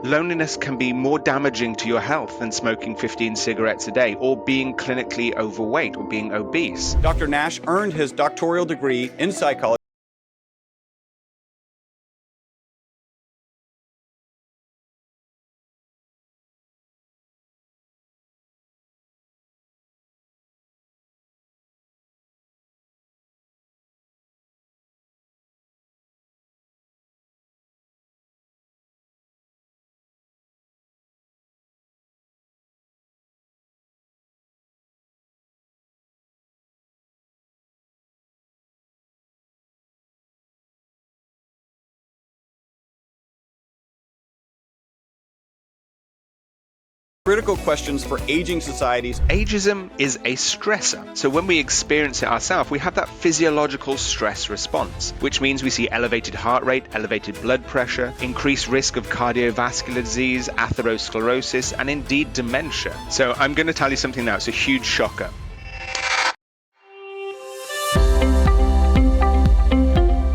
Loneliness can be more damaging to your health than smoking 15 cigarettes a day, or being clinically overweight, or being obese. Dr. Nash earned his doctoral degree in psychology. Critical questions for aging societies. Ageism is a stressor. So when we experience it ourselves, we have that physiological stress response, which means we see elevated heart rate, elevated blood pressure, increased risk of cardiovascular disease, atherosclerosis, and indeed dementia. So I'm going to tell you something now. It's a huge shocker.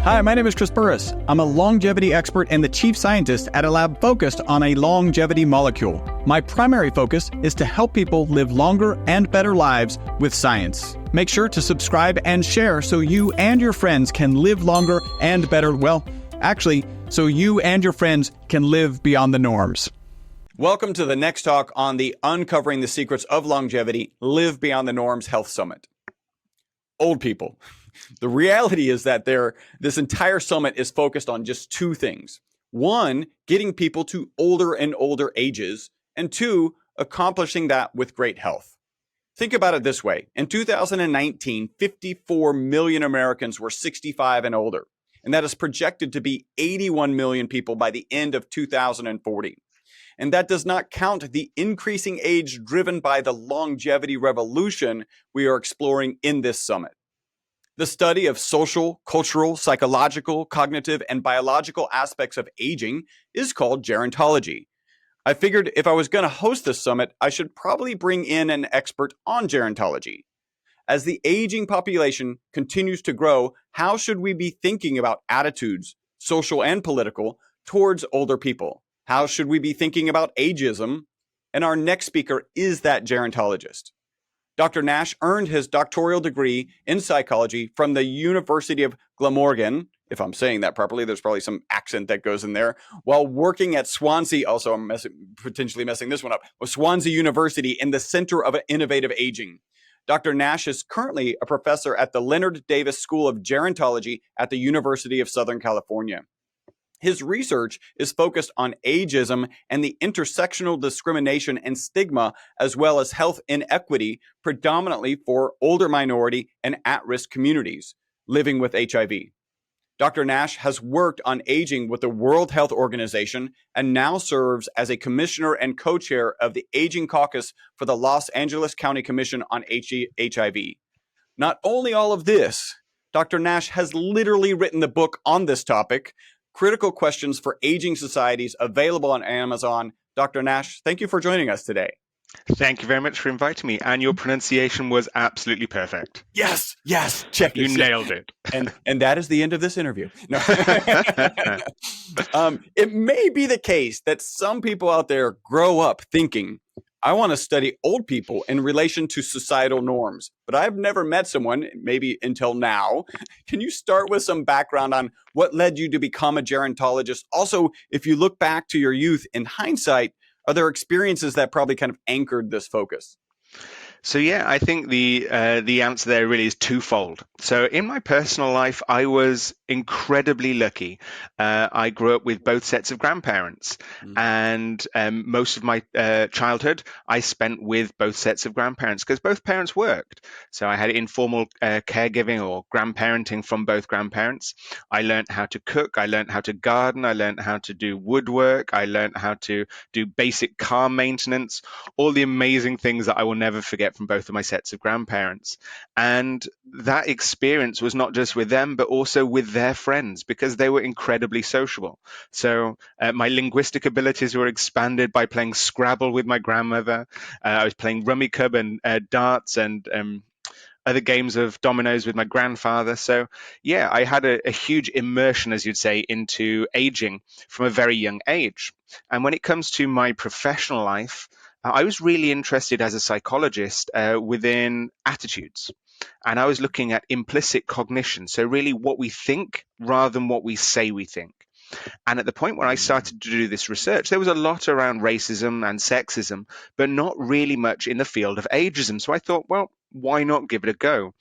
Hi, my name is Chris Burris. I'm a longevity expert and the chief scientist at a lab focused on a longevity molecule. My primary focus is to help people live longer and better lives with science. Make sure to subscribe and share so you and your friends can live longer and better. Well, actually, so you and your friends can live beyond the norms. Welcome to the next talk on the Uncovering the Secrets of Longevity, Live Beyond the Norms Health Summit. Old people. The reality is that this entire summit is focused on just two things. One, getting people to older and older ages, and two, accomplishing that with great health. Think about it this way. In 2019, 54 million Americans were 65 and older, and that is projected to be 81 million people by the end of 2040. And that does not count the increasing age driven by the longevity revolution we are exploring in this summit. The study of social, cultural, psychological, cognitive, and biological aspects of aging is called gerontology. I figured if I was going to host this summit, I should probably bring in an expert on gerontology. As the aging population continues to grow, how should we be thinking about attitudes, social and political, towards older people? How should we be thinking about ageism? And our next speaker is that gerontologist. Dr. Nash earned his doctoral degree in psychology from the University of Glamorgan, if I'm saying that properly. There's probably some accent that goes in there, while working at Swansea, also I'm potentially messing this one up, with Swansea University in the Center of Innovative Aging. Dr. Nash is currently a professor at the Leonard Davis School of Gerontology at the University of Southern California. His research is focused on ageism and the intersectional discrimination and stigma, as well as health inequity, predominantly for older minority and at-risk communities living with HIV. Dr. Nash has worked on aging with the World Health Organization and now serves as a commissioner and co-chair of the Aging Caucus for the Los Angeles County Commission on HIV. Not only all of this, Dr. Nash has literally written the book on this topic, Critical Questions for Aging Societies, available on Amazon. Dr. Nash, thank you for joining us today. Thank you very much for inviting me. And your pronunciation was absolutely perfect. Yes, check You this. nailed it. And that is the end of this interview. No. It may be the case that some people out there grow up thinking, I want to study old people in relation to societal norms, but I've never met someone, maybe until now. Can you start with some background on what led you to become a gerontologist? Also, if you look back to your youth in hindsight, are there experiences that probably kind of anchored this focus? So yeah, I think the answer there really is twofold. So in my personal life, I was incredibly lucky. I grew up with both sets of grandparents, and most of my childhood I spent with both sets of grandparents because both parents worked. So I had informal caregiving or grandparenting from both grandparents. I learned how to cook. I learned how to garden. I learned how to do woodwork. I learned how to do basic car maintenance. All the amazing things that I will never forget from both of my sets of grandparents. And that experience was not just with them, but also with their friends, because they were incredibly sociable. So my linguistic abilities were expanded by playing Scrabble with my grandmother. I was playing Rummikub and darts and other games of dominoes with my grandfather. So, yeah, I had a huge immersion, as you'd say, into aging from a very young age. And when it comes to my professional life, I was really interested as a psychologist within attitudes. And I was looking at implicit cognition. So, really, what we think rather than what we say we think. And at the point where I started to do this research, there was a lot around racism and sexism, but not really much in the field of ageism. So I thought, well, why not give it a go?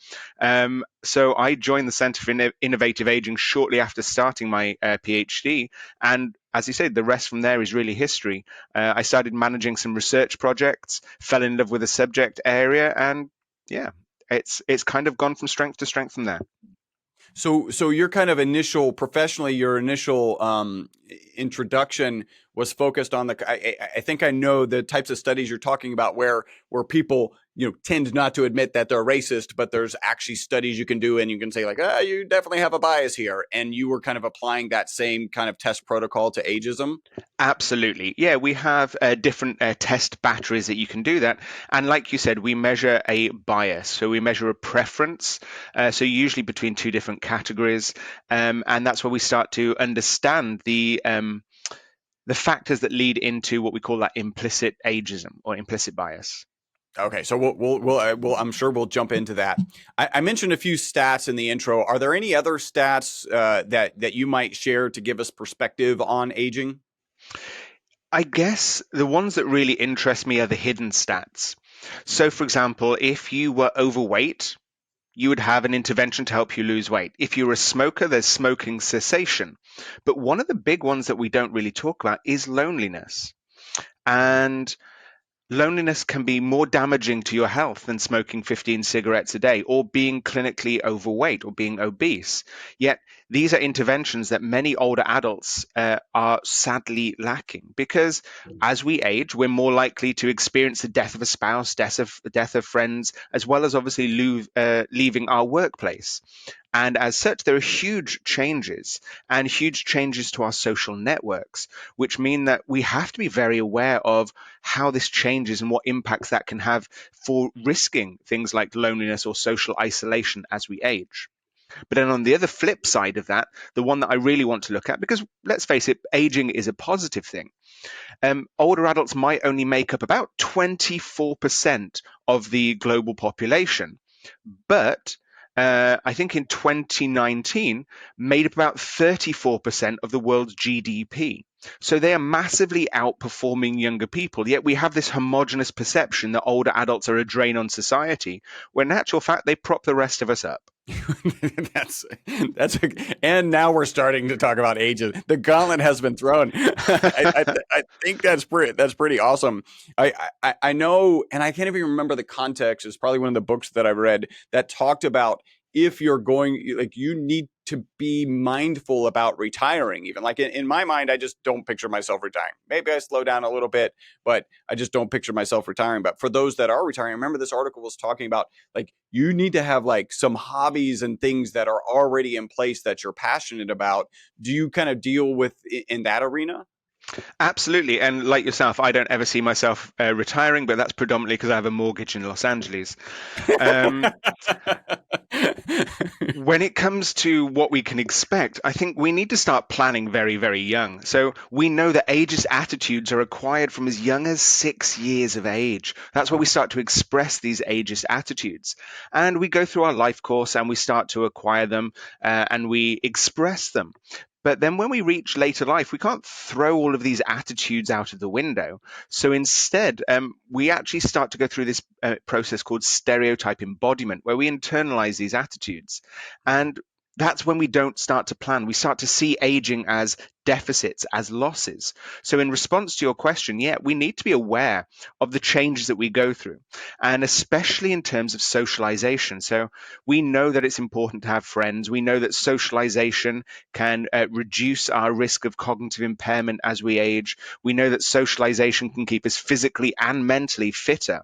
So I joined the Center for Innovative Aging shortly after starting my PhD. And as you said, the rest from there is really history. I started managing some research projects, fell in love with the subject area, and yeah, it's kind of gone from strength to strength from there. So your kind of initial professionally, your initial introduction was focused on I think I know the types of studies you're talking about where people tend not to admit that they're racist, but there's actually studies you can do and you can say like, you definitely have a bias here, and you were kind of applying that same kind of test protocol to ageism. Absolutely. Yeah, we have different test batteries that you can do that. And like you said, we measure a bias. So we measure a preference. So usually between two different categories. And that's where we start to understand the factors that lead into what we call that implicit ageism or implicit bias. Okay, so we'll I'm sure we'll jump into that. I mentioned a few stats in the intro. Are there any other stats that you might share to give us perspective on aging? I guess the ones that really interest me are the hidden stats. So, for example, if you were overweight, you would have an intervention to help you lose weight. If you're a smoker, there's smoking cessation. But one of the big ones that we don't really talk about is loneliness. And loneliness can be more damaging to your health than smoking 15 cigarettes a day or being clinically overweight or being obese. Yet these are interventions that many older adults are sadly lacking because as we age, we're more likely to experience the death of a spouse, death of friends, as well as obviously leaving our workplace. And as such, there are huge changes and huge changes to our social networks, which mean that we have to be very aware of how this changes and what impacts that can have for risking things like loneliness or social isolation as we age. But then on the other flip side of that, the one that I really want to look at, because let's face it, aging is a positive thing. Older adults might only make up about 24% of the global population, but I think in 2019 made up about 34% of the world's GDP. So they are massively outperforming younger people. Yet we have this homogenous perception that older adults are a drain on society, when in actual fact they prop the rest of us up. that's and now we're starting to talk about ages. The gauntlet has been thrown. I think that's pretty awesome. I know, and I can't even remember the context. It's probably one of the books that I've read that talked about if you're going, like, you need to be mindful about retiring. Even like in my mind, I just don't picture myself retiring. Maybe I slow down a little bit, but I just don't picture myself retiring. But for those that are retiring, I remember this article was talking about like you need to have like some hobbies and things that are already in place that you're passionate about. Do you kind of deal with in that arena? Absolutely. And like yourself, I don't ever see myself retiring, but that's predominantly because I have a mortgage in Los Angeles. Um, when it comes to what we can expect, I think we need to start planning very, very young. So we know that ageist attitudes are acquired from as young as 6 years of age. That's where we start to express these ageist attitudes. And we go through our life course and we start to acquire them and we express them. But then when we reach later life, we can't throw all of these attitudes out of the window. So instead, we actually start to go through this process called stereotype embodiment, where we internalize these attitudes. And that's when we don't start to plan. We start to see aging as deficits, as losses. So in response to your question, yeah, we need to be aware of the changes that we go through, and especially in terms of socialization. So we know that it's important to have friends. We know that socialization can reduce our risk of cognitive impairment as we age. We know that socialization can keep us physically and mentally fitter.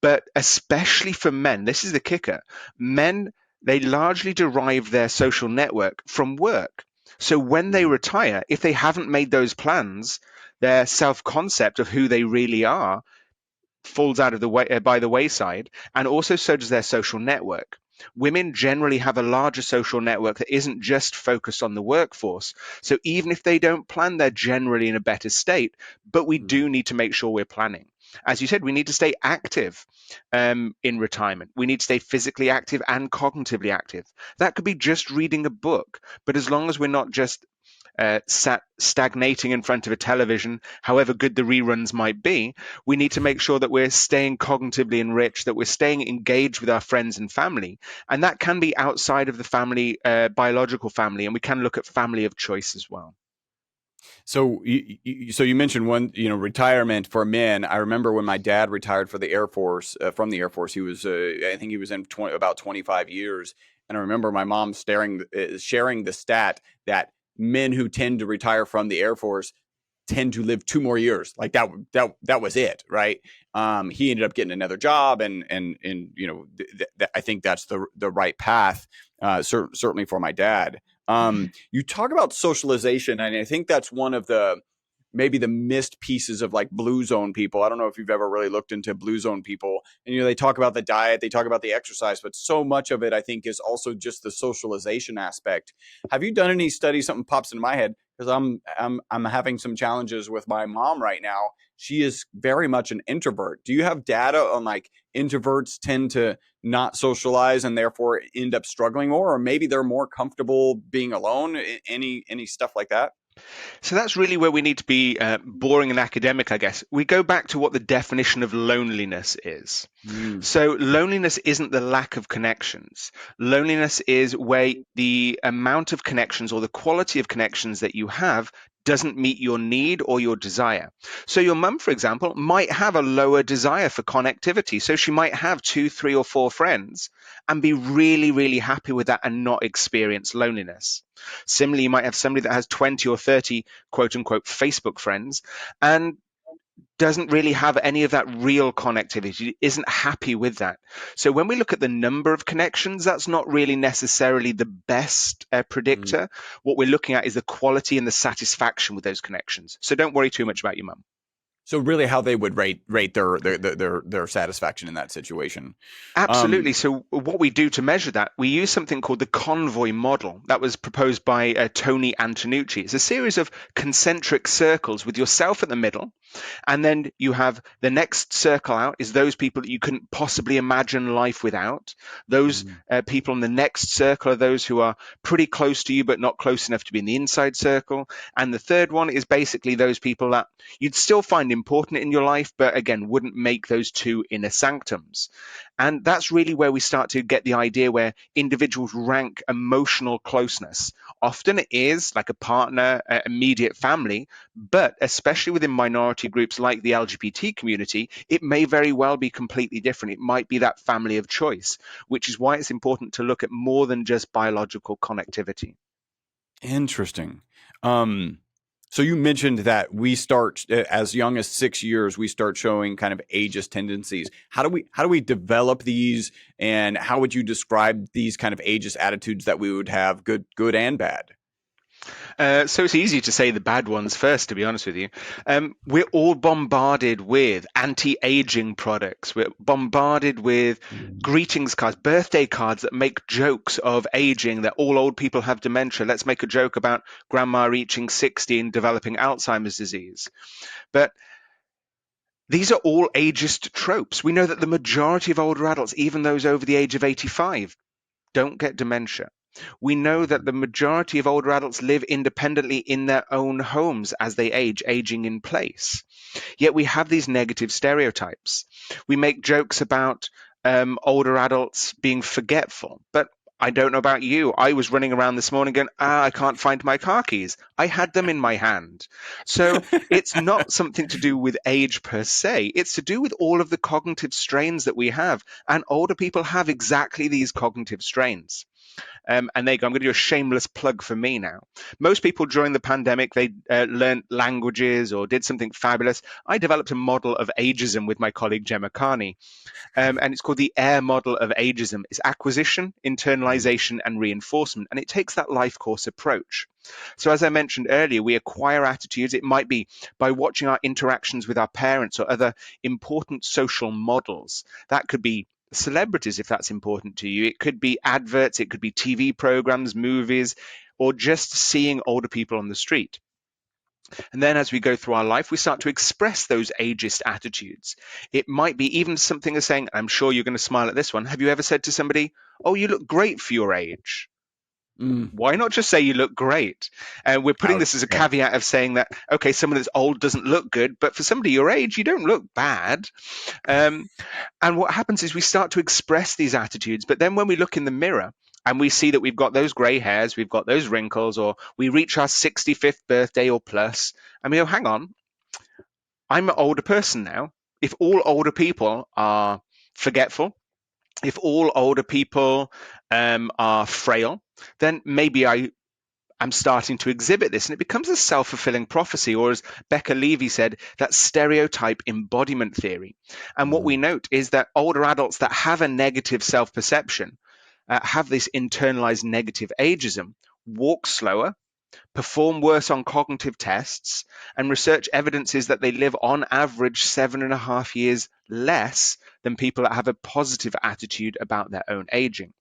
But especially for men, this is the kicker. Men, they largely derive their social network from work. So when they retire, if they haven't made those plans, their self-concept of who they really are falls out of the way by the wayside, and also so does their social network. Women generally have a larger social network that isn't just focused on the workforce. So even if they don't plan, they're generally in a better state. But we do need to make sure we're planning. As you said, we need to stay active in retirement. We need to stay physically active and cognitively active. That could be just reading a book, but as long as we're not just stagnating in front of a television, however good the reruns might be, we need to make sure that we're staying cognitively enriched, that we're staying engaged with our friends and family. And that can be outside of the family, biological family, and we can look at family of choice as well. So you mentioned one, retirement for men. I remember when my dad retired for the Air Force, from the Air Force, he was, I think he was in about 25 years. And I remember my mom sharing the stat that men who tend to retire from the Air Force tend to live 2 more years. Like that was it, right? He ended up getting another job, and I think that's the right path, certainly for my dad. You talk about socialization, and I think that's one of maybe the missed pieces of like blue zone people. I don't know if you've ever really looked into blue zone people, and they talk about the diet, they talk about the exercise, but so much of it I think is also just the socialization aspect. Have you done any studies? Something pops into my head because I'm having some challenges with my mom right now. She is very much an introvert. Do you have data on like introverts tend to not socialize and therefore end up struggling more, or maybe they're more comfortable being alone? Any stuff like that? So that's really where we need to be boring and academic, I guess. We go back to what the definition of loneliness is. So loneliness isn't the lack of connections. Loneliness is where the amount of connections or the quality of connections that you have doesn't meet your need or your desire. So your mum, for example, might have a lower desire for connectivity. So she might have 2, 3, or 4 friends and be really, really happy with that and not experience loneliness. Similarly, you might have somebody that has 20 or 30 quote unquote Facebook friends and doesn't really have any of that real connectivity, isn't happy with that. So when we look at the number of connections, that's not really necessarily the best predictor. What we're looking at is the quality and the satisfaction with those connections. So don't worry too much about your mum. So really how they would rate their satisfaction in that situation. Absolutely. So what we do to measure that, we use something called the convoy model that was proposed by Tony Antonucci. It's a series of concentric circles with yourself at the middle. And then you have the next circle out is those people that you couldn't possibly imagine life without. Those people in the next circle are those who are pretty close to you, but not close enough to be in the inside circle. And the third one is basically those people that you'd still find important in your life, but again, wouldn't make those two inner sanctums. And that's really where we start to get the idea where individuals rank emotional closeness. Often it is like a partner, immediate family, but especially within minority groups like the LGBT community, it may very well be completely different. It might be that family of choice, which is why it's important to look at more than just biological connectivity. Interesting. So you mentioned that we start as young as 6 years, we start showing kind of ageist tendencies. How do we develop these, and how would you describe these kind of ageist attitudes that we would have, good and bad? So it's easy to say the bad ones first, to be honest with you. We're all bombarded with anti-aging products. We're bombarded with greetings cards, birthday cards that make jokes of aging, that all old people have dementia. Let's make a joke about grandma reaching 60 and developing Alzheimer's disease. But these are all ageist tropes. We know that the majority of older adults, even those over the age of 85, don't get dementia. We know that the majority of older adults live independently in their own homes as they age, aging in place. Yet we have these negative stereotypes. We make jokes about older adults being forgetful, but I don't know about you. I was running around this morning going, I can't find my car keys. I had them in my hand. So it's not something to do with age per se. It's to do with all of the cognitive strains that we have. And older people have exactly these cognitive strains. And they go, I'm going to do a shameless plug for me now. Most people during the pandemic, they learned languages or did something fabulous. I developed a model of ageism with my colleague Gemma Carney, and it's called the AIR model of ageism. It's acquisition, internalization, and reinforcement, and it takes that life course approach. So as I mentioned earlier, we acquire attitudes. It might be by watching our interactions with our parents or other important social models. That could be celebrities, if that's important to you. It could be adverts, it could be TV programs, movies, or just seeing older people on the street. And then as we go through our life, we start to express those ageist attitudes. It might be even something as saying, I'm sure you're going to smile at this one. Have you ever said to somebody, oh, you look great for your age? Why not just say you look great? We're putting this as a caveat of saying that, okay, someone that's old doesn't look good, but for somebody your age, you don't look bad. And what happens is we start to express these attitudes. But then when we look in the mirror and we see that we've got those gray hairs, we've got those wrinkles, or we reach our 65th birthday or plus, and we go, hang on, I'm an older person now. If all older people are forgetful, if all older people are frail, then maybe I'm starting to exhibit this, and it becomes a self-fulfilling prophecy, or as Becca Levy said, that stereotype embodiment theory. And what we note is that older adults that have a negative self-perception, have this internalized negative ageism, walk slower, perform worse on cognitive tests, and research evidences that they live on average 7.5 years less than people that have a positive attitude about their own aging.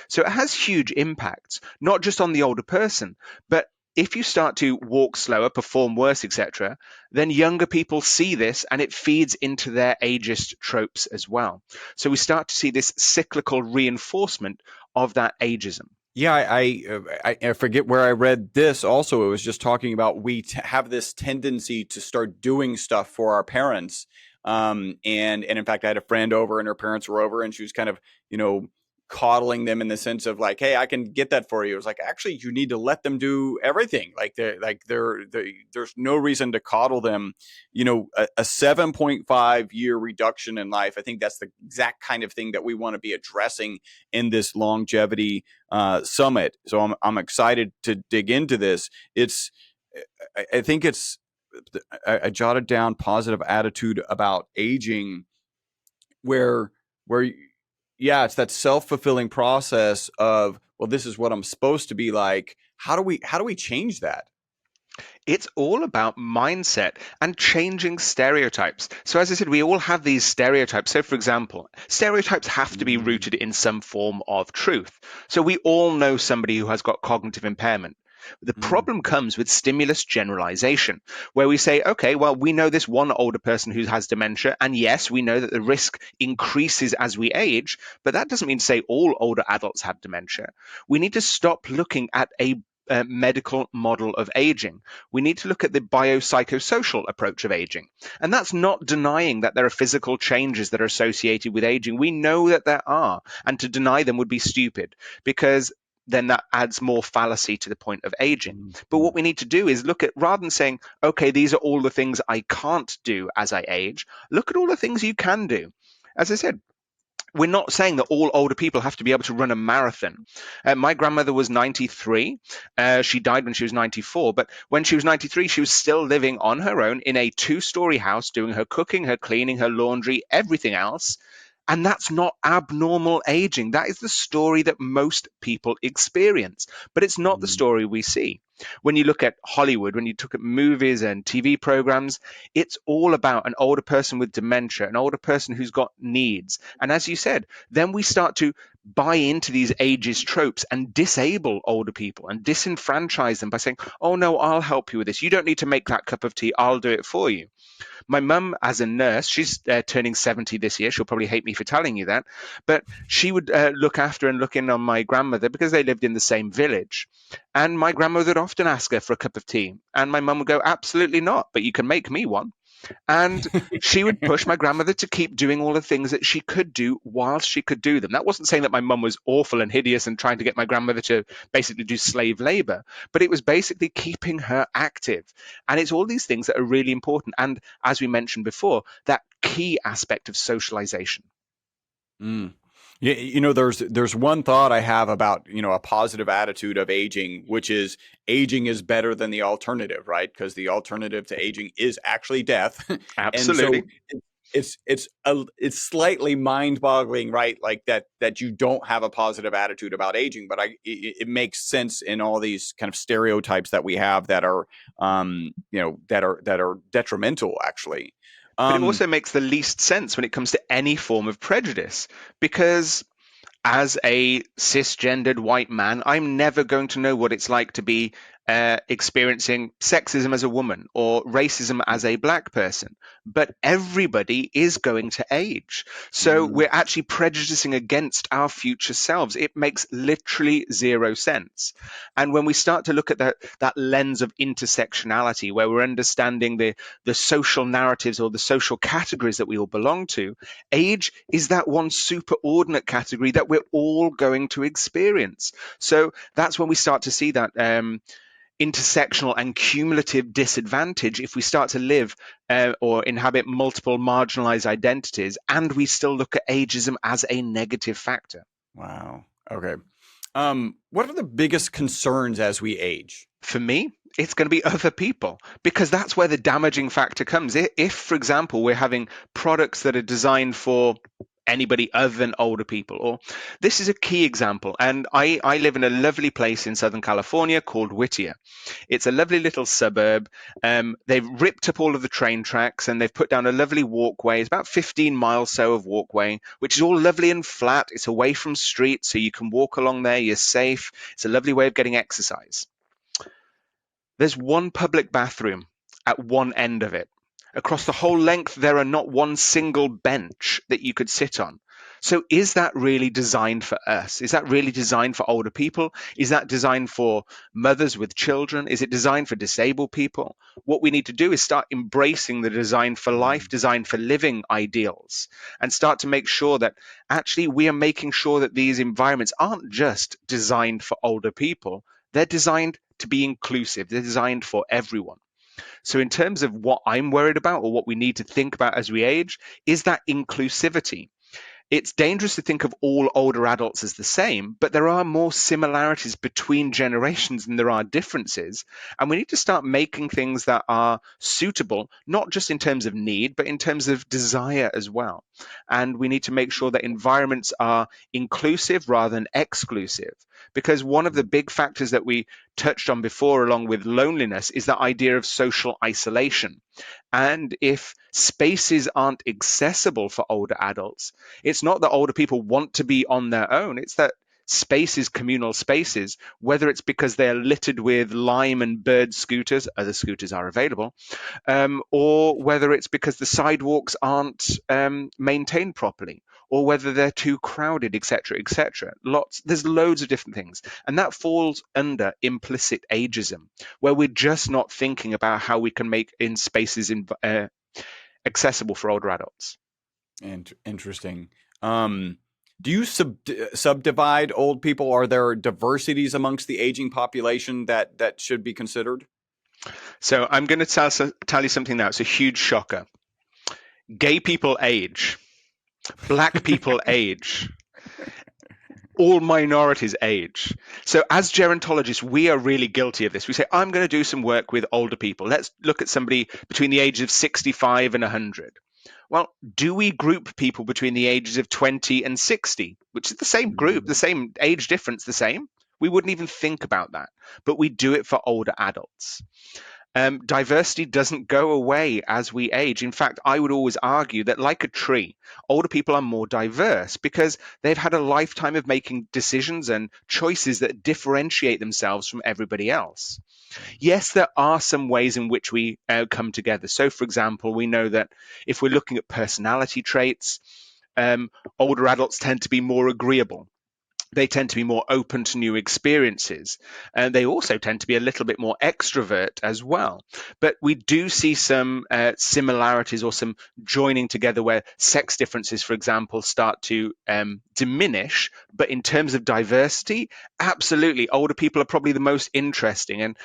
So it has huge impacts, not just on the older person, but if you start to walk slower, perform worse, etc., then younger people see this and it feeds into their ageist tropes as well. So we start to see this cyclical reinforcement of that ageism. Yeah, I forget where I read this. Also, it was just talking about we have this tendency to start doing stuff for our parents. And in fact, I had a friend over, and her parents were over, and she was kind of, coddling them in the sense of like, hey, I can get that for you. It was like, actually, you need to let them do everything. There's no reason to coddle them. A 7.5 year reduction in life. I think that's the exact kind of thing that we want to be addressing in this longevity summit. So I'm excited to dig into this. I think I jotted down positive attitude about aging, where yeah, it's that self-fulfilling process of, well, this is what I'm supposed to be like. How do we change that? It's all about mindset and changing stereotypes. So as I said, we all have these stereotypes. So for example, stereotypes have to be rooted in some form of truth. So we all know somebody who has got cognitive impairment. The problem comes with stimulus generalization, where we say, okay, well, we know this one older person who has dementia, and yes, we know that the risk increases as we age, but that doesn't mean to say all older adults have dementia. We need to stop looking at a medical model of aging. We need to look at the biopsychosocial approach of aging. And that's not denying that there are physical changes that are associated with aging. We know that there are, and to deny them would be stupid, because then that adds more fallacy to the point of aging. But what we need to do is look at, rather than saying, okay, these are all the things I can't do as I age, look at all the things you can do. As I said, we're not saying that all older people have to be able to run a marathon. My grandmother was 93. She died when she was 94. But when she was 93, she was still living on her own in a 2-story house, doing her cooking, her cleaning, her laundry, everything else. And that's not abnormal aging. That is the story that most people experience, but it's not the story we see. When you look at Hollywood, when you look at movies and TV programs, it's all about an older person with dementia, an older person who's got needs. And as you said, then we start to buy into these ageist tropes and disable older people and disenfranchise them by saying, oh no, I'll help you with this. You don't need to make that cup of tea. I'll do it for you. My mum, as a nurse, she's turning 70 this year. She'll probably hate me for telling you that. But she would look after and look in on my grandmother because they lived in the same village. And my grandmother would often ask her for a cup of tea. And my mum would go, absolutely not, but you can make me one. And she would push my grandmother to keep doing all the things that she could do whilst she could do them. That wasn't saying that my mum was awful and hideous and trying to get my grandmother to basically do slave labor, but it was basically keeping her active. And it's all these things that are really important. And as we mentioned before, that key aspect of socialization. There's one thought I have about, a positive attitude of aging, which is aging is better than the alternative, right? Because the alternative to aging is actually death. And so Absolutely. it's slightly mind-boggling, right? Like that you don't have a positive attitude about aging, but it makes sense in all these kind of stereotypes that we have that are that are detrimental actually. But it Um, also makes the least sense when it comes to any form of prejudice, because as a cisgendered white man, I'm never going to know what it's like to be experiencing sexism as a woman or racism as a black person. But everybody is going to age. So mm, we're actually prejudicing against our future selves. It makes literally zero sense. And when we start to look at that lens of intersectionality, where we're understanding the social narratives or the social categories that we all belong to, age is that one superordinate category that we're all going to experience. So that's when we start to see that intersectional and cumulative disadvantage if we start to live or inhabit multiple marginalized identities and we still look at ageism as a negative factor. wow. Okay. What are the biggest concerns as we age? For me, it's going to be other people, because that's where the damaging factor comes. If, for example, we're having products that are designed for anybody other than older people, or this is a key example, and I live in a lovely place in Southern California called Whittier. It's a lovely little suburb. They've ripped up all of the train tracks and they've put down a lovely walkway. It's about 15 miles so of walkway, which is all lovely and flat. It's away from streets, so you can walk along there. You're safe. It's a lovely way of getting exercise. There's one public bathroom at one end of it. Across the whole length, there are not one single bench that you could sit on. So is that really designed for us? Is that really designed for older people? Is that designed for mothers with children? Is it designed for disabled people? What we need to do is start embracing the design for life, design for living ideals, and start to make sure that actually we are making sure that these environments aren't just designed for older people. They're designed to be inclusive. They're designed for everyone. So, in terms of what I'm worried about or what we need to think about as we age, is that inclusivity. It's dangerous to think of all older adults as the same, but there are more similarities between generations than there are differences. And we need to start making things that are suitable, not just in terms of need, but in terms of desire as well. And we need to make sure that environments are inclusive rather than exclusive. Because one of the big factors that we touched on before, along with loneliness, is that idea of social isolation. And if spaces aren't accessible for older adults, it's not that older people want to be on their own. It's that spaces, communal spaces, whether it's because they're littered with lime and bird scooters, other scooters are available, or whether it's because the sidewalks aren't maintained properly, or whether they're too crowded, etc., etc. There's loads of different things, and that falls under implicit ageism, where we're just not thinking about how we can make in spaces accessible for older adults. And interesting. Do you subdivide old people? Are there diversities amongst the aging population that should be considered? So I'm going to tell you something now. It's a huge shocker. Gay people age. Black people age. All minorities age. So as gerontologists, we are really guilty of this. We say, I'm going to do some work with older people. Let's look at somebody between the ages of 65 and 100. Well, do we group people between the ages of 20 and 60, which is the same group, the same age difference, the same? We wouldn't even think about that, but we do it for older adults. Diversity doesn't go away as we age. In fact, I would always argue that, like a tree, older people are more diverse because they've had a lifetime of making decisions and choices that differentiate themselves from everybody else. Yes, there are some ways in which we come together. So, for example, we know that if we're looking at personality traits, older adults tend to be more agreeable. They tend to be more open to new experiences, and they also tend to be a little bit more extrovert as well. But we do see some similarities or some joining together where sex differences, for example, start to diminish. But in terms of diversity, absolutely, older people are probably the most interesting. And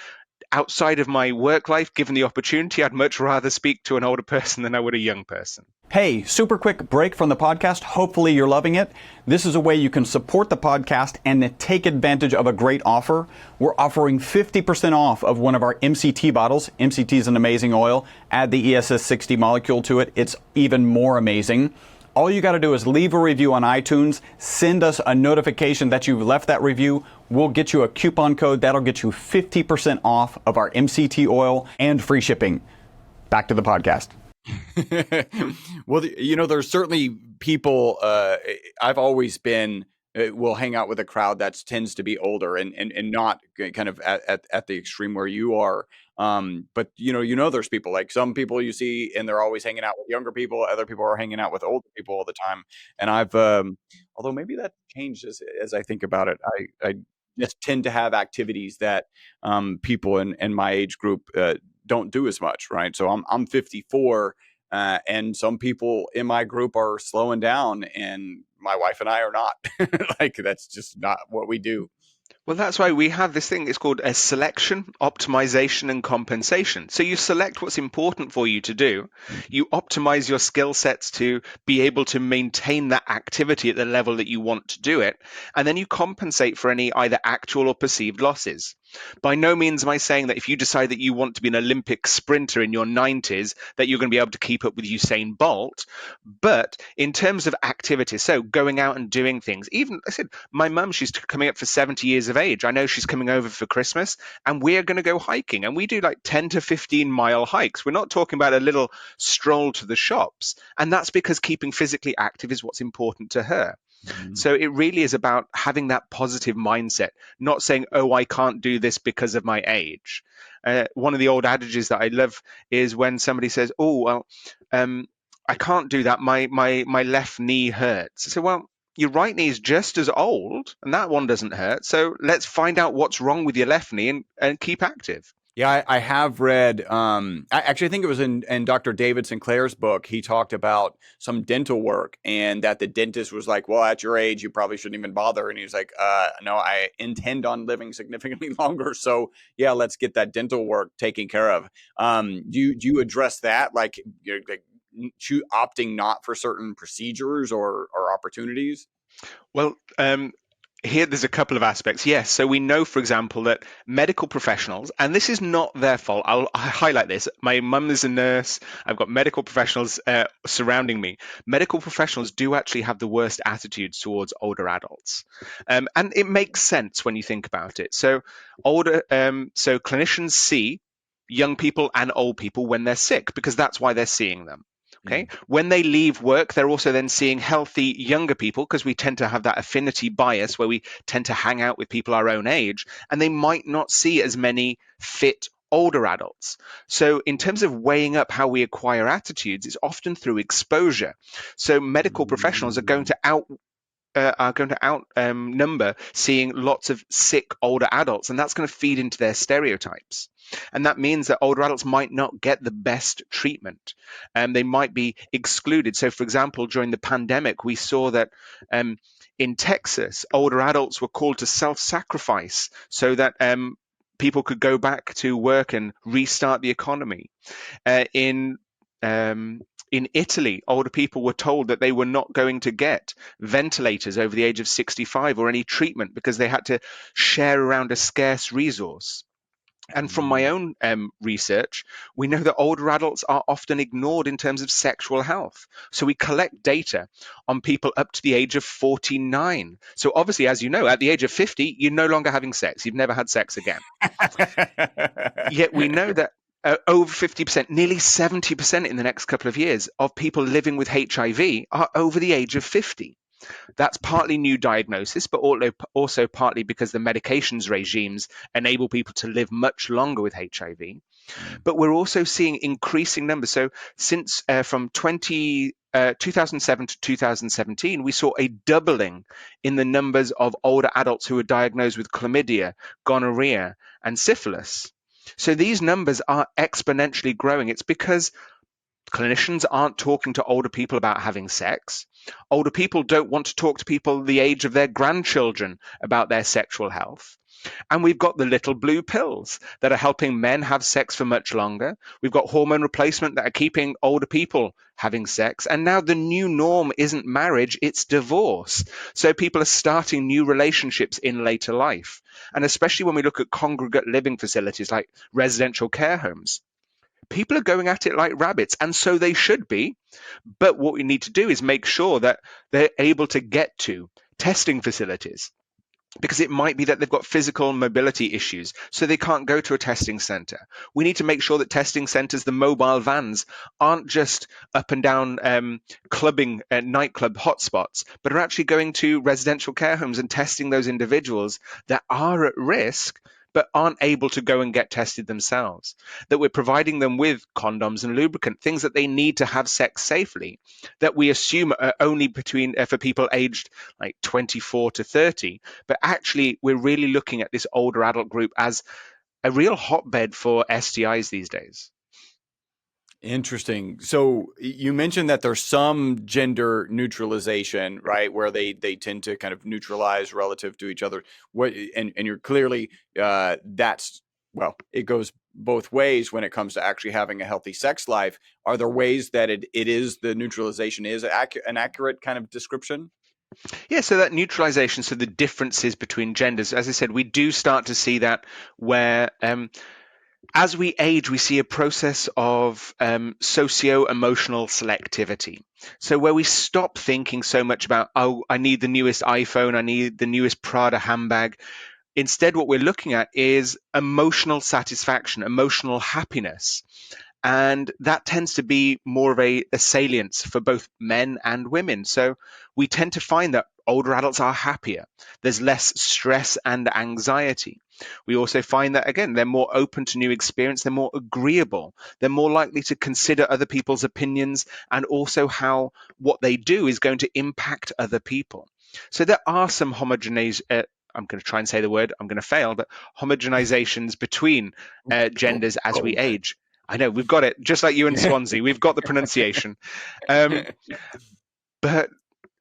outside of my work life, given the opportunity, I'd much rather speak to an older person than I would a young person. Hey, super quick break from the podcast. Hopefully you're loving it. This is a way you can support the podcast and take advantage of a great offer. We're offering 50% off of one of our MCT bottles. MCT is an amazing oil. Add the ESS 60 molecule to it. It's even more amazing. All you got to do is leave a review on iTunes, send us a notification that you've left that review. We'll get you a coupon code that'll get you 50% off of our MCT oil and free shipping. Back to the podcast. Well, there's certainly people, I've always been, will hang out with a crowd that tends to be older and not kind of at the extreme where you are. But there's people, like some people you see and they're always hanging out with younger people. Other people are hanging out with older people all the time. And I've, although maybe that changed as I think about it, I just tend to have activities that people in my age group don't do as much, right? So I'm 54, and some people in my group are slowing down, and my wife and I are not. Like, that's just not what we do. Well, that's why we have this thing. It's called a selection, optimization, and compensation. So you select what's important for you to do. You optimize your skill sets to be able to maintain that activity at the level that you want to do it. And then you compensate for any either actual or perceived losses. By no means am I saying that if you decide that you want to be an Olympic sprinter in your 90s, that you're going to be able to keep up with Usain Bolt. But in terms of activities, so going out and doing things, even I said, my mum, she's coming up for 70 years of age. I know she's coming over for Christmas and we're going to go hiking, and we do like 10 to 15 mile hikes. We're not talking about a little stroll to the shops. And that's because keeping physically active is what's important to her. So it really is about having that positive mindset, not saying, oh, I can't do this because of my age. One of the old adages that I love is when somebody says, oh, well, I can't do that. My left knee hurts. I say, well, your right knee is just as old and that one doesn't hurt. So let's find out what's wrong with your left knee and keep active. Yeah, I have read, I think it was in Dr. David Sinclair's book. He talked about some dental work and that the dentist was like, well, at your age, you probably shouldn't even bother. And he was like, no, I intend on living significantly longer. So yeah, let's get that dental work taken care of. Do you address that? Like opting not for certain procedures or opportunities? Well, here there's a couple of aspects. Yes, so we know, for example, that medical professionals, and this is not their fault. I highlight this. My mum is a nurse. I've got medical professionals surrounding me. Medical professionals do actually have the worst attitudes towards older adults, and it makes sense when you think about it. So so clinicians see young people and old people when they're sick because that's why they're seeing them. Okay. When they leave work, they're also then seeing healthy younger people because we tend to have that affinity bias where we tend to hang out with people our own age, and they might not see as many fit older adults. So in terms of weighing up how we acquire attitudes, it's often through exposure. So medical professionals are going to outnumber seeing lots of sick older adults, and that's going to feed into their stereotypes. And that means that older adults might not get the best treatment, and they might be excluded. So, for example, during the pandemic, we saw that in Texas, older adults were called to self-sacrifice so that people could go back to work and restart the economy. In Italy, older people were told that they were not going to get ventilators over the age of 65 or any treatment because they had to share around a scarce resource. And from my own research, we know that older adults are often ignored in terms of sexual health. So we collect data on people up to the age of 49. So obviously, as you know, at the age of 50, you're no longer having sex. You've never had sex again. Yet we know that over 50%, nearly 70% in the next couple of years of people living with HIV are over the age of 50. That's partly new diagnosis, but also partly because the medications regimes enable people to live much longer with HIV. But we're also seeing increasing numbers. So since from 2007 to 2017, we saw a doubling in the numbers of older adults who were diagnosed with chlamydia, gonorrhea, and syphilis. So these numbers are exponentially growing. It's because Clinicians aren't talking to older people about having sex. Older people don't want to talk to people the age of their grandchildren about their sexual health. And we've got the little blue pills that are helping men have sex for much longer. We've got hormone replacement that are keeping older people having sex. And now the new norm isn't marriage, it's divorce. So people are starting new relationships in later life. And especially when we look at congregate living facilities like residential care homes, people are going at it like rabbits, and so they should be. But what we need to do is make sure that they're able to get to testing facilities, because it might be that they've got physical mobility issues, so they can't go to a testing center. We need to make sure that testing centers, the mobile vans, aren't just up and down clubbing nightclub hotspots, but are actually going to residential care homes and testing those individuals that are at risk but aren't able to go and get tested themselves. That we're providing them with condoms and lubricant, things that they need to have sex safely, that we assume are only between for people aged like 24 to 30. But actually, we're really looking at this older adult group as a real hotbed for STIs these days. Interesting. So you mentioned that there's some gender neutralization, right, where they tend to kind of neutralize relative to each other. What and you're clearly that's well, it goes both ways when it comes to actually having a healthy sex life. Are there ways that it is the neutralization is an accurate kind of description? Yeah, so that neutralization, so the differences between genders, as I said, we do start to see that where as we age, we see a process of socio-emotional selectivity. So where we stop thinking so much about, oh, I need the newest iPhone, I need the newest Prada handbag. Instead, what we're looking at is emotional satisfaction, emotional happiness. And that tends to be more of a salience for both men and women. So we tend to find that older adults are happier. There's less stress and anxiety. We also find that, again, they're more open to new experience. They're more agreeable. They're more likely to consider other people's opinions and also how what they do is going to impact other people. So there are some I'm going to try and say the word, I'm going to fail, but homogenizations between genders as we age. I know, we've got it, just like you in Swansea. We've got the pronunciation. But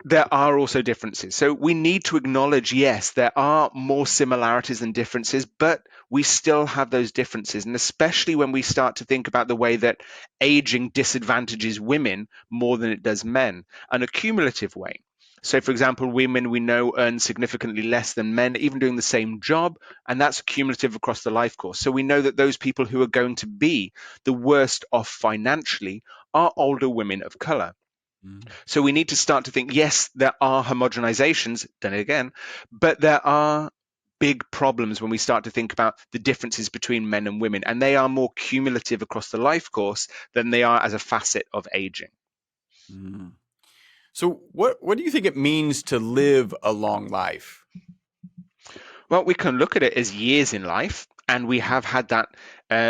there are also differences. So we need to acknowledge, yes, there are more similarities than differences, but we still have those differences. And especially when we start to think about the way that aging disadvantages women more than it does men, an accumulative way. So, for example, women we know earn significantly less than men, even doing the same job, and that's cumulative across the life course. So we know that those people who are going to be the worst off financially are older women of color. So we need to start to think, yes, there are homogenizations, then again, but there are big problems when we start to think about the differences between men and women, and they are more cumulative across the life course than they are as a facet of aging. Mm. So what do you think it means to live a long life? Well, we can look at it as years in life, and we have had that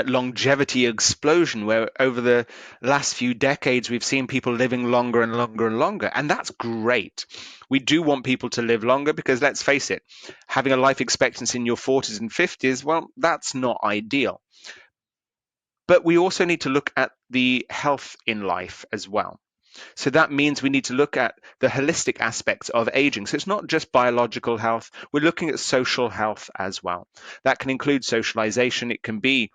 longevity explosion where over the last few decades we've seen people living longer and longer and longer, and that's great. We do want people to live longer because, let's face it, having a life expectancy in your 40s and 50s, well, that's not ideal. But we also need to look at the health in life as well. So that means we need to look at the holistic aspects of aging. So it's not just biological health, we're looking at social health as well. That can include socialization. It can be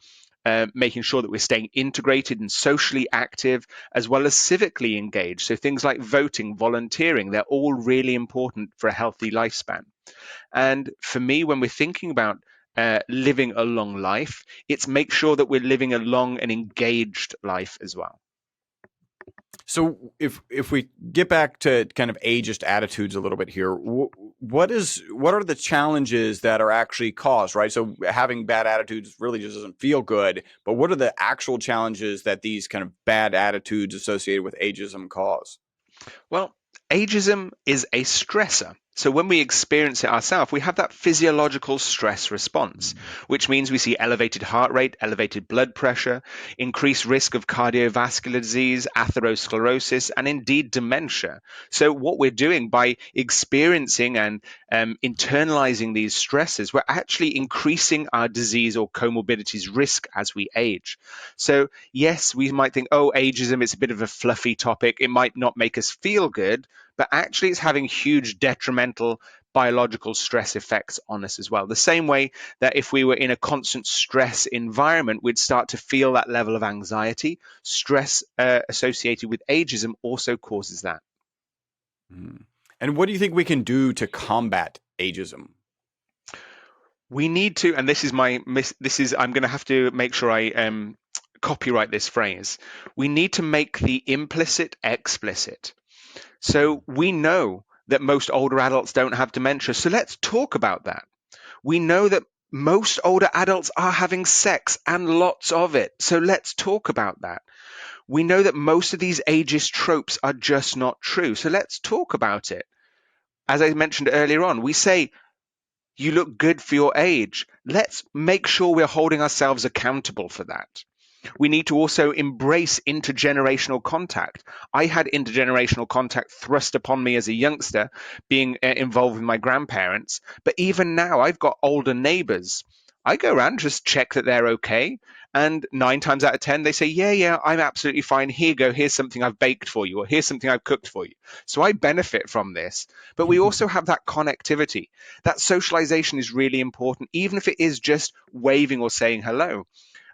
making sure that we're staying integrated and socially active, as well as civically engaged. So things like voting, volunteering, they're all really important for a healthy lifespan. And for me, when we're thinking about living a long life, it's make sure that we're living a long and engaged life as well. So if we get back to kind of ageist attitudes a little bit here, what are the challenges that are actually caused, right? So having bad attitudes really just doesn't feel good, but what are the actual challenges that these kind of bad attitudes associated with ageism cause? Well, ageism is a stressor. So when we experience it ourselves, we have that physiological stress response, which means we see elevated heart rate, elevated blood pressure, increased risk of cardiovascular disease, atherosclerosis, and indeed dementia. So what we're doing by experiencing and internalizing these stresses, we're actually increasing our disease or comorbidities risk as we age. So yes, we might think, oh, ageism, it's a bit of a fluffy topic. It might not make us feel good, but actually it's having huge detrimental biological stress effects on us as well. The same way that if we were in a constant stress environment, we'd start to feel that level of anxiety. Stress associated with ageism also causes that. And what do you think we can do to combat ageism? We need to, and I'm going to have to make sure I copyright this phrase. We need to make the implicit explicit. So we know that most older adults don't have dementia. So let's talk about that. We know that most older adults are having sex and lots of it. So let's talk about that. We know that most of these ageist tropes are just not true. So let's talk about it. As I mentioned earlier on, we say, you look good for your age. Let's make sure we're holding ourselves accountable for that. We need to also embrace intergenerational contact. I had intergenerational contact thrust upon me as a youngster, being involved with my grandparents. But even now, I've got older neighbors. I go around, just check that they're okay. And 9 times out of 10, they say, yeah, I'm absolutely fine. Here you go. Here's something I've baked for you, or here's something I've cooked for you. So I benefit from this. But we also have that connectivity. That socialization is really important, even if it is just waving or saying hello.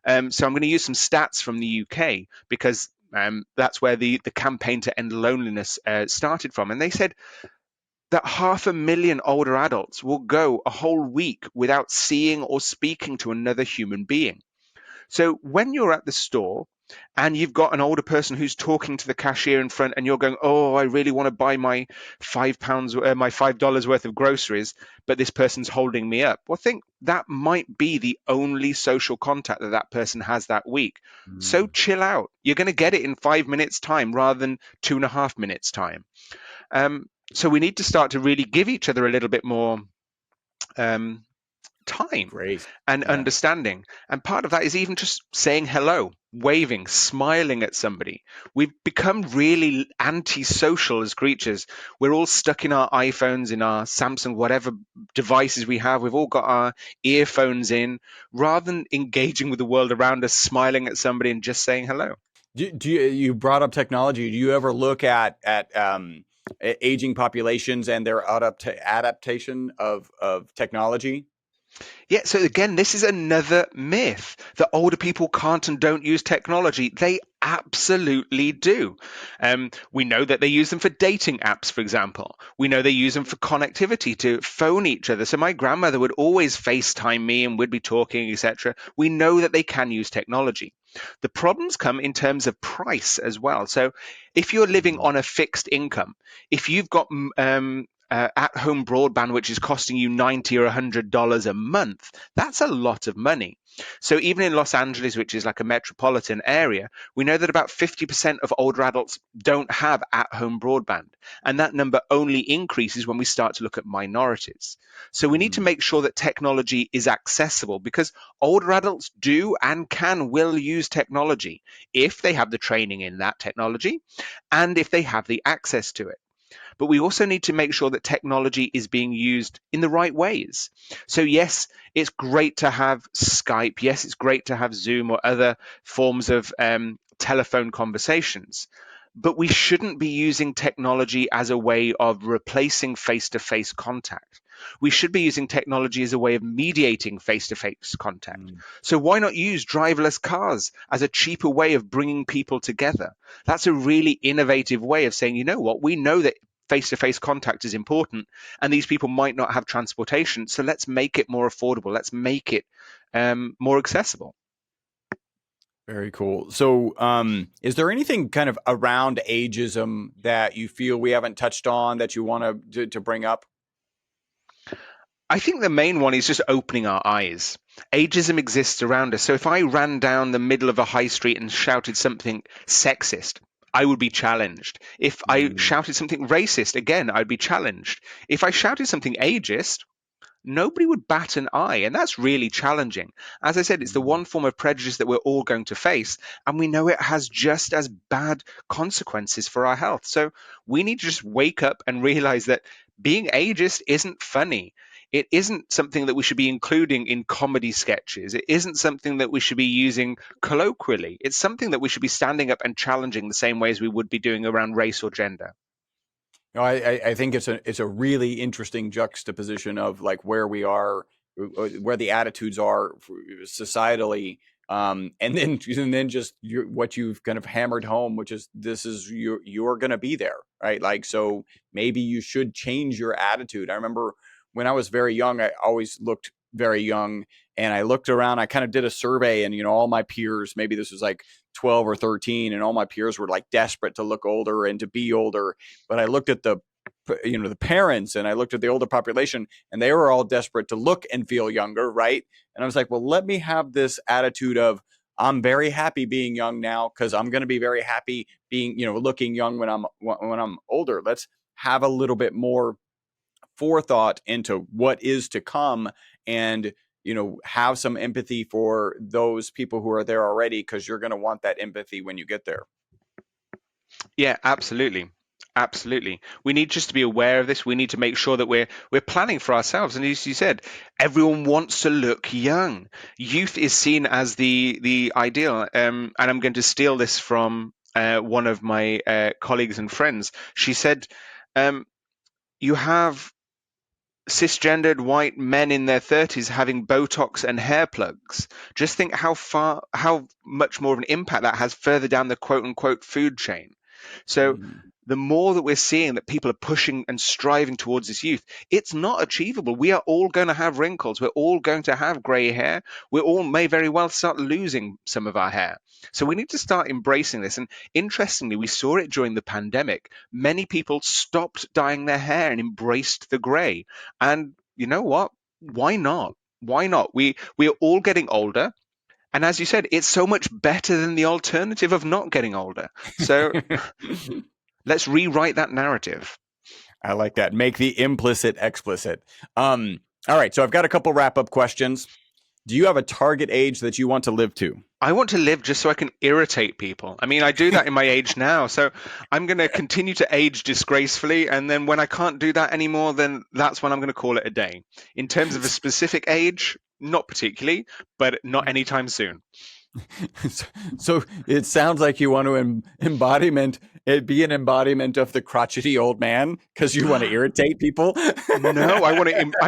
So I'm going to use some stats from the UK because that's where the campaign to end loneliness started from. And they said that 500,000 older adults will go a whole week without seeing or speaking to another human being. So when you're at the store and you've got an older person who's talking to the cashier in front and you're going, oh, I really want to buy my $5 worth of groceries, but this person's holding me up. Well, I think that might be the only social contact that person has that week. So chill out. You're going to get it in 5 minutes time rather than 2.5 minutes time. So we need to start to really give each other a little bit more time Grace. and understanding. And part of that is even just saying hello, waving, smiling at somebody. We've become really antisocial as creatures. We're all stuck in our iPhones, in our Samsung, whatever devices we have. We've all got our earphones in, rather than engaging with the world around us, smiling at somebody and just saying hello. You brought up technology. Do you ever look at aging populations and their adaptation of technology? Yeah, so again, this is another myth that older people can't and don't use technology. They absolutely do. We know that they use them for dating apps, for example. We know they use them for connectivity, to phone each other. So my grandmother would always FaceTime me and we'd be talking, etc. We know that they can use technology. The problems come in terms of price as well. So if you're living on a fixed income, if you've got at-home broadband, which is costing you $90 or $100 a month, that's a lot of money. So even in Los Angeles, which is like a metropolitan area, we know that about 50% of older adults don't have at-home broadband. And that number only increases when we start to look at minorities. So we need to make sure that technology is accessible, because older adults do and will use technology if they have the training in that technology and if they have the access to it. But we also need to make sure that technology is being used in the right ways. So yes, it's great to have Skype. Yes, it's great to have Zoom or other forms of telephone conversations. But we shouldn't be using technology as a way of replacing face-to-face contact. We should be using technology as a way of mediating face-to-face contact. So why not use driverless cars as a cheaper way of bringing people together? That's a really innovative way of saying, you know what, we know that face-to-face contact is important and these people might not have transportation, so let's make it more affordable. Let's make it more accessible. Very cool. So is there anything kind of around ageism that you feel we haven't touched on that you want to bring up? I think the main one is just opening our eyes. Ageism exists around us. So if I ran down the middle of a high street and shouted something sexist, I would be challenged. If I shouted something racist, again, I'd be challenged. If I shouted something ageist, nobody would bat an eye. And that's really challenging. As I said, it's the one form of prejudice that we're all going to face. And we know it has just as bad consequences for our health. So we need to just wake up and realize that being ageist isn't funny. It isn't something that we should be including in comedy sketches. It isn't something that we should be using colloquially. It's something that we should be standing up and challenging the same way as we would be doing around race or gender. No, I think it's a really interesting juxtaposition of like where we are, where the attitudes are societally, and then just what you've kind of hammered home, which is this is you're going to be there, right? Like, so maybe you should change your attitude. I remember when I was very young, I always looked very young, and I looked around. I kind of did a survey, and all my peers, maybe this was like 12 or 13, and all my peers were like desperate to look older and to be older. But I looked at the parents, and I looked at the older population, and they were all desperate to look and feel younger, right? And I was like, well, let me have this attitude of I'm very happy being young now because I'm going to be very happy being, looking young when I'm older. Let's have a little bit more forethought into what is to come, and have some empathy for those people who are there already, because you're going to want that empathy when you get there. Yeah, absolutely. Absolutely. We need just to be aware of this. We need to make sure that we're planning for ourselves. And as you said, everyone wants to look young. Youth is seen as the ideal. And I'm going to steal this from one of my colleagues and friends. She said, you have cisgendered white men in their 30s having Botox and hair plugs. Just think how much more of an impact that has further down the quote unquote food chain. So the more that we're seeing that people are pushing and striving towards this youth, it's not achievable. We are all going to have wrinkles. We're all going to have gray hair. We all may very well start losing some of our hair. So we need to start embracing this. And interestingly, we saw it during the pandemic. Many people stopped dyeing their hair and embraced the gray. And you know what? Why not? Why not? We are all getting older. And as you said, it's so much better than the alternative of not getting older. So let's rewrite that narrative. I like that. Make the implicit explicit. All right. So I've got a couple wrap-up questions. Do you have a target age that you want to live to? I want to live just so I can irritate people. I mean, I do that in my age now. So I'm going to continue to age disgracefully. And then when I can't do that anymore, then that's when I'm going to call it a day. In terms of a specific age, not particularly, but not anytime soon. So it sounds like you want to be an embodiment of the crotchety old man because you want to irritate people. No, I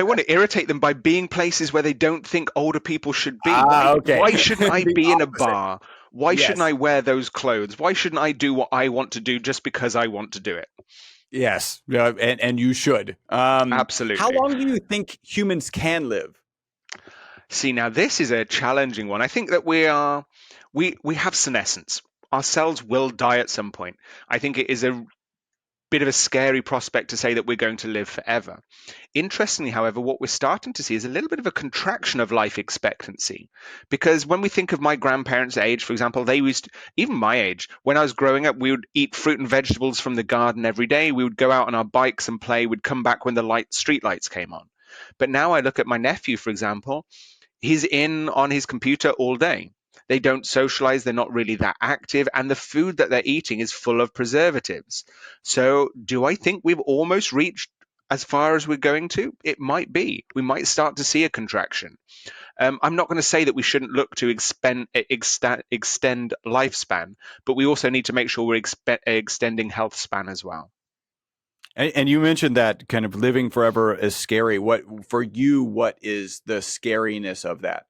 want to irritate them by being places where they don't think older people should be. Okay. Why shouldn't I be in a opposite. bar? Why shouldn't I wear those clothes? Why shouldn't I do what I want to do just because I want to do it? Yes, and you should. Absolutely. How long do you think humans can live? See, now this is a challenging one. I think that we have senescence. Our cells will die at some point. I think it is a bit of a scary prospect to say that we're going to live forever. Interestingly, however, what we're starting to see is a little bit of a contraction of life expectancy. Because when we think of my grandparents' age, for example, even my age, when I was growing up, we would eat fruit and vegetables from the garden every day. We would go out on our bikes and play. We'd come back when the street lights came on. But now I look at my nephew, for example. He's in on his computer all day. They don't socialize. They're not really that active. And the food that they're eating is full of preservatives. So do I think we've almost reached as far as we're going to? It might be. We might start to see a contraction. I'm not going to say that we shouldn't look to extend lifespan, but we also need to make sure we're extending health span as well. And you mentioned that kind of living forever is scary. What is the scariness of that?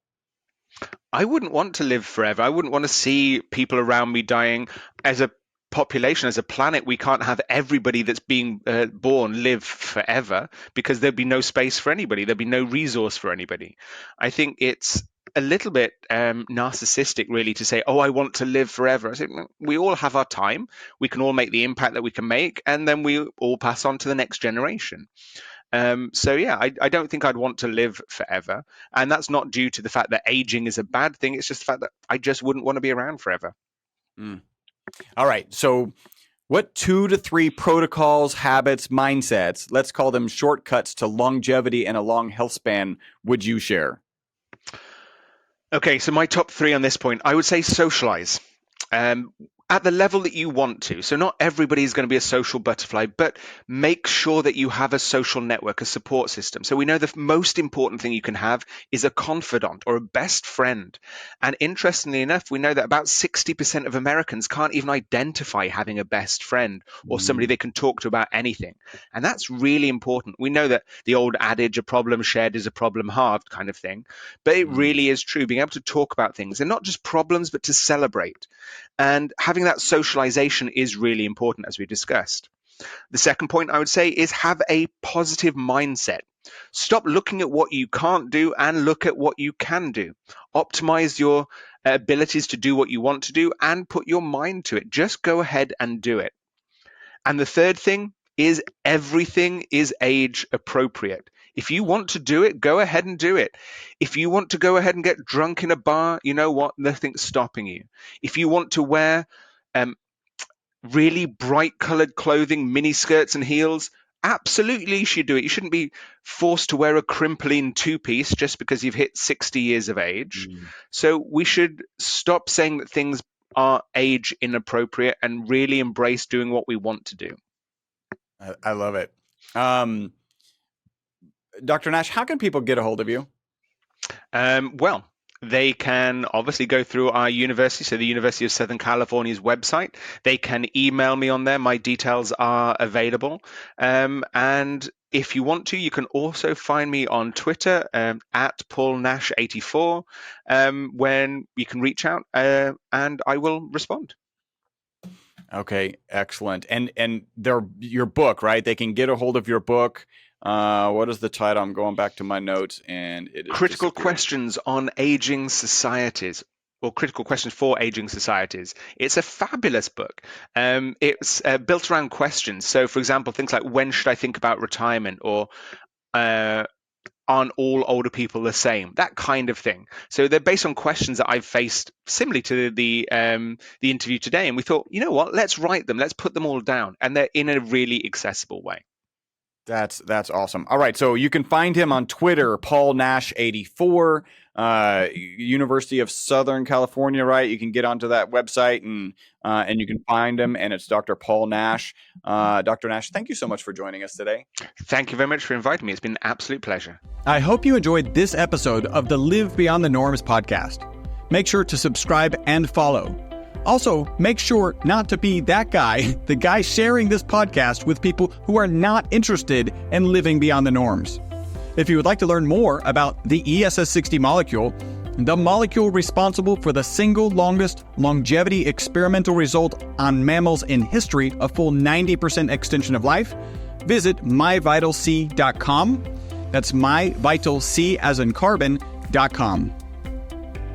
I wouldn't want to live forever. I wouldn't want to see people around me dying. As a population, as a planet, we can't have everybody that's being born live forever, because there'd be no space for anybody. There'd be no resource for anybody. I think it's a little bit narcissistic, really, to say, oh, I want to live forever. I say, we all have our time. We can all make the impact that we can make, and then we all pass on to the next generation. So yeah, I don't think I'd want to live forever. And that's not due to the fact that aging is a bad thing. It's just the fact that I just wouldn't want to be around forever. All right. So what 2 to 3 protocols, habits, mindsets, let's call them shortcuts to longevity and a long health span, would you share? Okay, so my top 3 on this point, I would say socialize. at the level that you want to. So not everybody is going to be a social butterfly, but make sure that you have a social network, a support system. So we know the most important thing you can have is a confidant or a best friend. And interestingly enough, we know that about 60% of Americans can't even identify having a best friend or somebody they can talk to about anything. And that's really important. We know that the old adage, a problem shared is a problem halved kind of thing, but it really is true. Being able to talk about things and not just problems, but to celebrate. And having that socialization is really important, as we discussed. The second point I would say is have a positive mindset. Stop looking at what you can't do and look at what you can do. Optimize your abilities to do what you want to do and put your mind to it. Just go ahead and do it. And the third thing is everything is age appropriate. If you want to do it, go ahead and do it. If you want to go ahead and get drunk in a bar, you know what? Nothing's stopping you. If you want to wear really bright colored clothing, mini skirts and heels, absolutely you should do it. You shouldn't be forced to wear a crimpling two-piece just because you've hit 60 years of age. So we should stop saying that things are age inappropriate and really embrace doing what we want to do. I love it. Dr. Nash, how can people get a hold of you? Well, they can obviously go through our university, so the University of Southern California's website. They can email me on there. My details are available. And if you want to, you can also find me on Twitter at PaulNash84, when you can reach out and I will respond. Okay, excellent. And your book, right? They can get a hold of your book. What is the title? I'm going back to my notes, and it is Critical Questions on Aging Societies, or Critical Questions for Aging Societies. It's a fabulous book. It's built around questions. So, for example, things like when should I think about retirement, or aren't all older people the same? That kind of thing. So they're based on questions that I've faced similarly to the interview today. And we thought, you know what? Let's write them. Let's put them all down, and they're in a really accessible way. That's awesome. All right, so you can find him on Twitter, PaulNash84, University of Southern California, right? You can get onto that website and you can find him, and it's Dr. Paul Nash. Dr. Nash, thank you so much for joining us today. Thank you very much for inviting me. It's been an absolute pleasure. I hope you enjoyed this episode of the Live Beyond the Norms podcast. Make sure to subscribe and follow. Also, make sure not to be that guy, the guy sharing this podcast with people who are not interested in living beyond the norms. If you would like to learn more about the ESS60 molecule, the molecule responsible for the single longest longevity experimental result on mammals in history, a full 90% extension of life, visit myvitalc.com. That's myvitalc as in carbon.com.